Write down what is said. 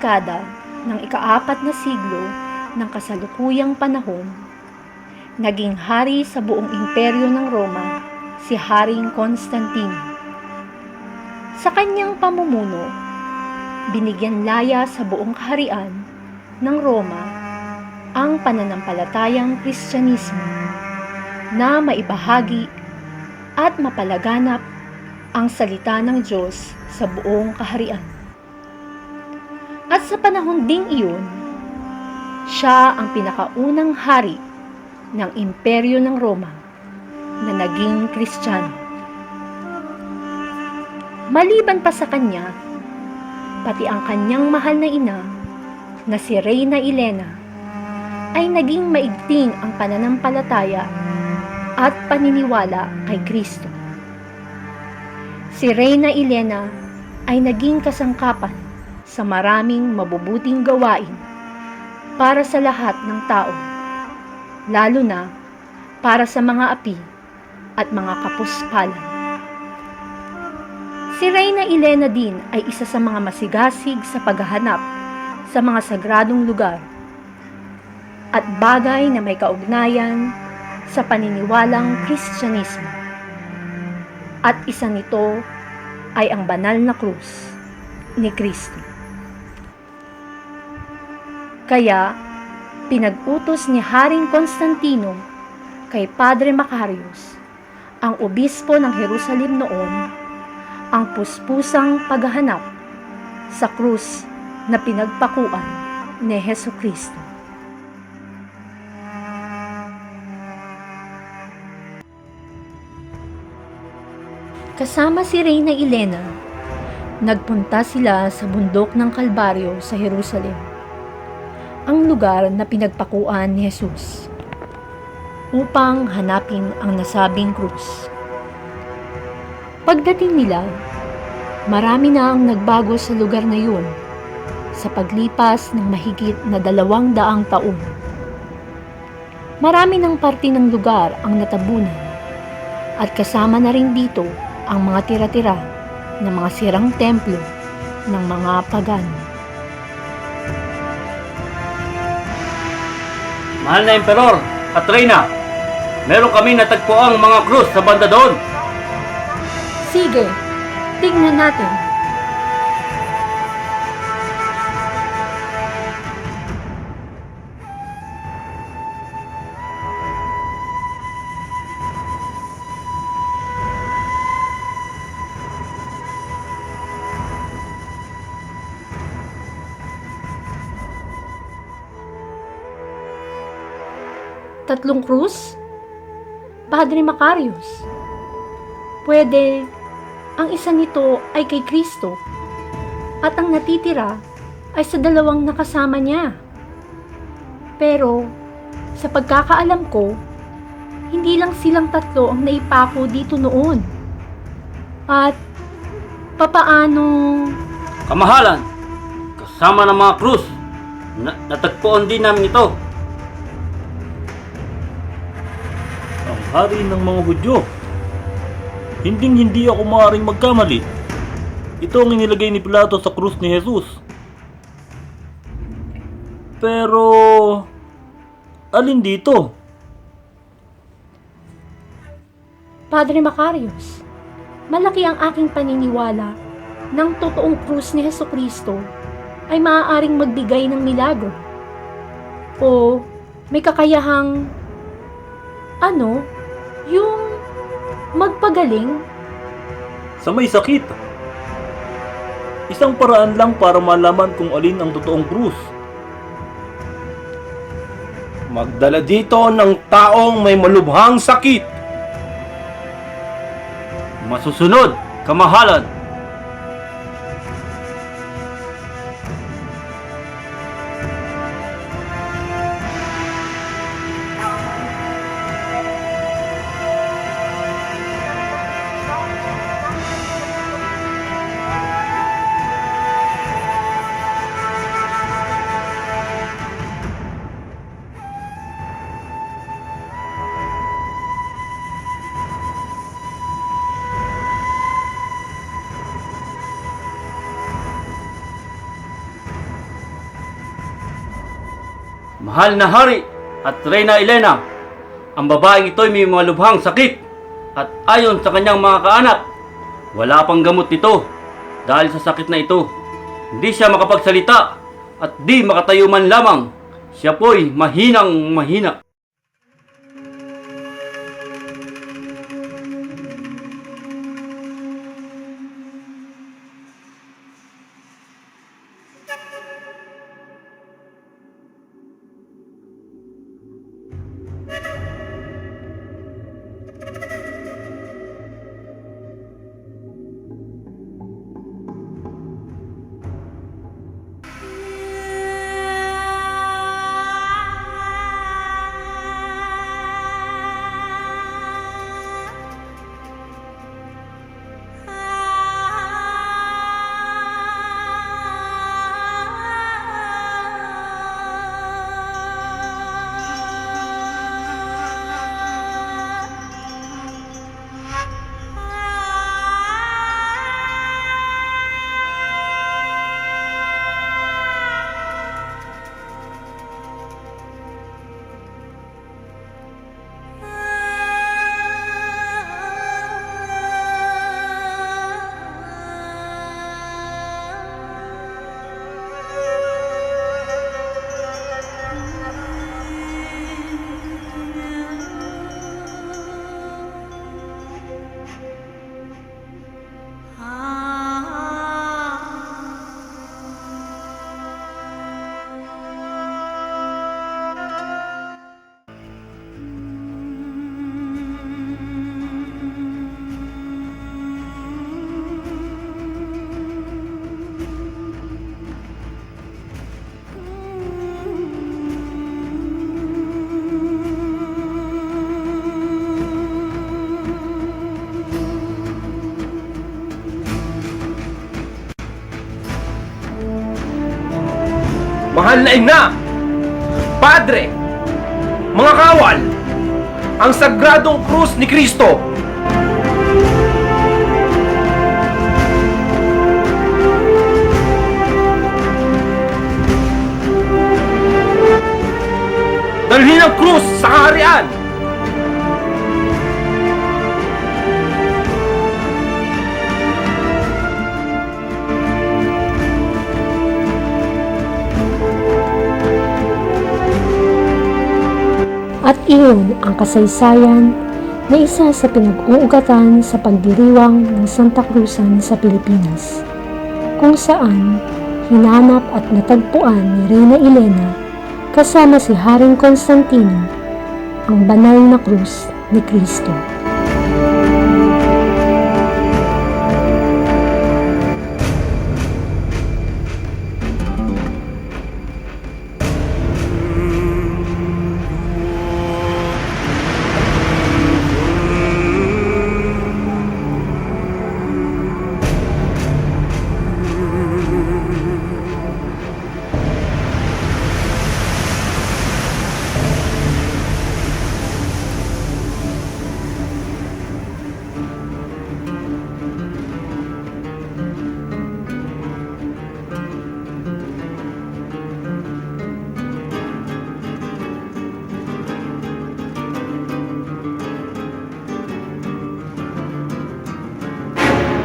dekada ng ika-4 na siglo ng kasalukuyang panahon, naging hari sa buong imperyo ng Roma si Haring Constantino. Sa kanyang pamumuno, binigyan laya sa buong kaharian ng Roma ang pananampalatayang Kristyanismo na maibahagi at mapalaganap ang salita ng Diyos sa buong kaharian. At sa panahon ding iyon, siya ang pinakaunang hari ng imperyo ng Roma na naging Kristiyano. Maliban pa sa kanya, pati ang kanyang mahal na ina na si Reyna Elena ay naging maigting ang pananampalataya at paniniwala kay Kristo. Si Reyna Elena ay naging kasangkapan sa maraming mabubuting gawain para sa lahat ng tao, lalo na para sa mga api at mga kapuspalan. Si Reyna Elena din ay isa sa mga masigasig sa paghahanap sa mga sagradong lugar at bagay na may kaugnayan sa paniniwalang Kristyanismo. At isa nito ay ang banal na krus ni Kristo. Kaya, pinag-utos ni Haring Constantino kay Padre Macarius, ang obispo ng Jerusalem noon, ang puspusang paghahanap sa krus na pinagpakuan ni Hesukristo. Kasama si Reyna Elena, nagpunta sila sa bundok ng Kalbaryo sa Jerusalem, ang lugar na pinagpakuan ni Jesus, upang hanapin ang nasabing krus. Pagdating nila, marami na ang nagbago sa lugar na yun sa paglipas ng mahigit na 200 taon. Marami ng parte ng lugar ang natabunan at kasama na rin dito ang mga tira-tira ng mga sirang templo ng mga pagano. Mahal na Emperor at Reyna, meron kami natagpuang mga krus sa banda doon. Sige, tignan natin. Tatlong krus? Padre Macarius, pwede ang isa nito ay kay Kristo at ang natitira ay sa 2 nakasama niya. Pero sa pagkakaalam ko, hindi lang silang 3 ang naipako dito noon. At papaano? Kamahalan, kasama ng mga krus, natagpuan din namin ito. Ang hari ng mga Hudyo. Hindi ako maaaring magkamali. Ito ang inilagay ni Pilato sa krus ni Jesus. Pero, alin dito? Padre Macarius, malaki ang aking paniniwala ng totoong krus ni Hesukristo ay maaaring magbigay ng milagro o may kakayahang yung magpagaling Sa may sakit. Isang paraan lang para malaman kung alin ang totoong krus. Magdala dito ng taong may malubhang sakit. Masusunod, Kamahalan. Mahal na hari at Reyna Elena, ang babaeng ito'y may mga lubhang sakit at ayon sa kanyang mga kaanak, wala pang gamot nito dahil sa sakit na ito. Hindi siya makapagsalita at di makatayo man lamang. Siya po'y mahinang mahina. Mahal na ina, Padre, mga kawal, ang sagradong krus ni Kristo. Dalhin ang krus sa kaharian. At iyon ang kasaysayan na isa sa pinag-uugatan sa pagdiriwang ng Santa Cruzan sa Pilipinas, kung saan hinanap at natagpuan ni Reyna Elena kasama si Haring Constantino ang banal na krus ni Kristo.